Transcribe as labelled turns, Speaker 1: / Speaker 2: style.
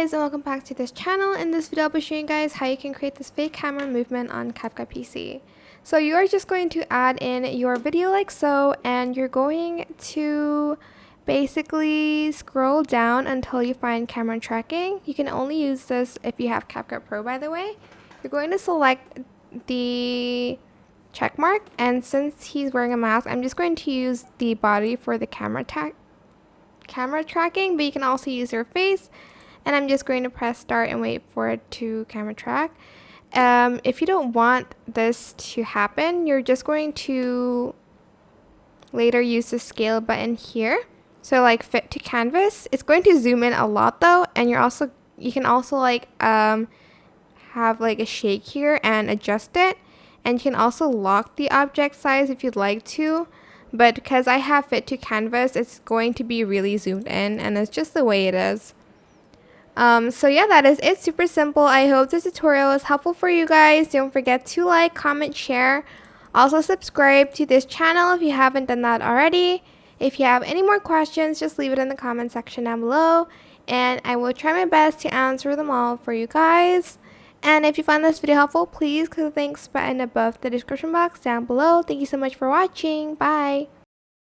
Speaker 1: guys, and welcome back to this channel. In this video I'll be showing you guys how you can create this fake camera movement on CapCut PC. So you are just going to add in your video like so, and you're going to basically scroll down until you find camera tracking. You can only use this if you have CapCut Pro, by the way. You're going to select the check mark, and since he's wearing a mask, I'm just going to use the body for the camera tracking, but you can also use your face. And I'm just going to press start and wait for it to camera track. If you don't want this to happen, you're just going to later use the scale button here. So like fit to canvas. It's going to zoom in a lot though, and you can also like have like a shake here and adjust it. And you can also lock the object size if you'd like to. But because I have fit to canvas, it's going to be really zoomed in, and it's just the way it is. So yeah, that is it. Super simple. I hope this tutorial was helpful for you guys. Don't forget to like, comment, share. Also subscribe to this channel if you haven't done that already. If you have any more questions, just leave it in the comment section down below, and I will try my best to answer them all for you guys. And if you found this video helpful, please click the thanks button above the description box down below. Thank you so much for watching. Bye.